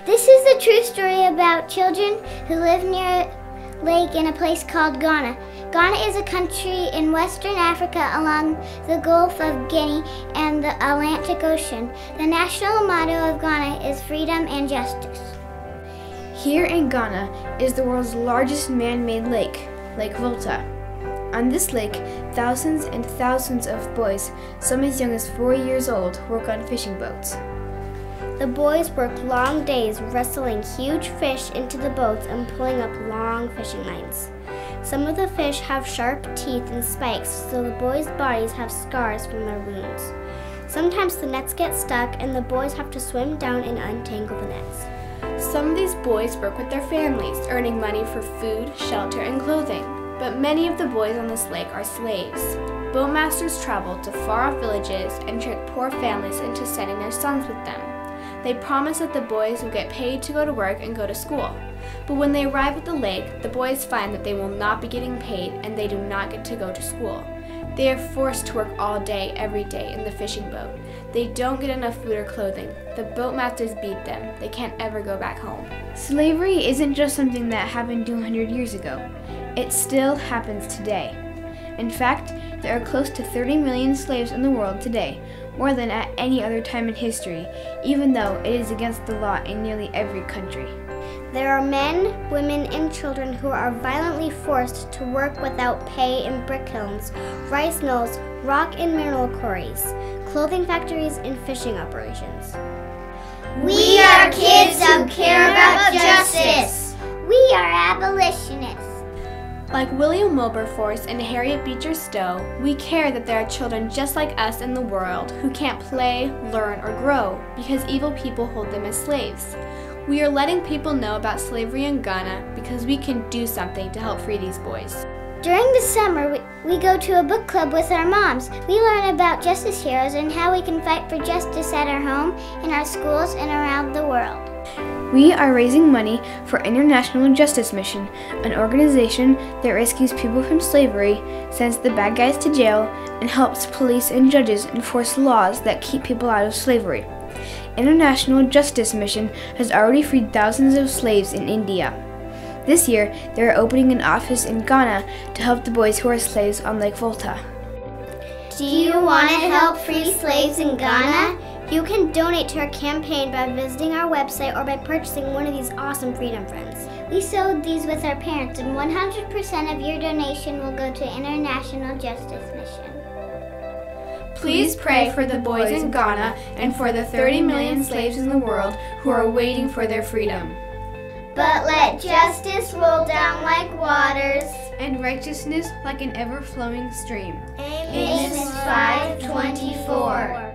This is the true story about children who live near a lake in a place called Ghana. Ghana is a country in Western Africa along the Gulf of Guinea and the Atlantic Ocean. The national motto of Ghana is freedom and justice. Here in Ghana is the world's largest man-made lake, Lake Volta. On this lake, thousands and thousands of boys, some as young as 4 years old, work on fishing boats. The boys work long days wrestling huge fish into the boats and pulling up long fishing lines. Some of the fish have sharp teeth and spikes, so the boys' bodies have scars from their wounds. Sometimes the nets get stuck and the boys have to swim down and untangle the nets. Some of these boys work with their families, earning money for food, shelter, and clothing. But many of the boys on this lake are slaves. Boatmasters travel to far-off villages and trick poor families into sending their sons with them. They promise that the boys will get paid to go to work and go to school. But when they arrive at the lake, the boys find that they will not be getting paid and they do not get to go to school. They are forced to work all day, every day in the fishing boat. They don't get enough food or clothing. The boatmasters beat them. They can't ever go back home. Slavery isn't just something that happened 200 years ago. It still happens today. In fact, there are close to 30 million slaves in the world today, more than at any other time in history, even though it is against the law in nearly every country. There are men, women, and children who are violently forced to work without pay in brick kilns, rice mills, rock and mineral quarries, clothing factories, and fishing operations. We are kids who care about justice. We are abolitionists. Like William Wilberforce and Harriet Beecher Stowe, we care that there are children just like us in the world who can't play, learn, or grow because evil people hold them as slaves. We are letting people know about slavery in Ghana because we can do something to help free these boys. During the summer, we go to a book club with our moms. We learn about justice heroes and how we can fight for justice at our home, in our schools, and around the world. We are raising money for International Justice Mission, an organization that rescues people from slavery, sends the bad guys to jail, and helps police and judges enforce laws that keep people out of slavery. International Justice Mission has already freed thousands of slaves in India. This year, they are opening an office in Ghana to help the boys who are slaves on Lake Volta. Do you want to help free slaves in Ghana? You can donate to our campaign by visiting our website or by purchasing one of these awesome Freedom Friends. We sewed these with our parents, and 100% of your donation will go to International Justice Mission. Please pray for the boys in Ghana and for the 30 million slaves in the world who are waiting for their freedom. But let justice roll down like waters, and righteousness like an ever-flowing stream. Amos 5:24.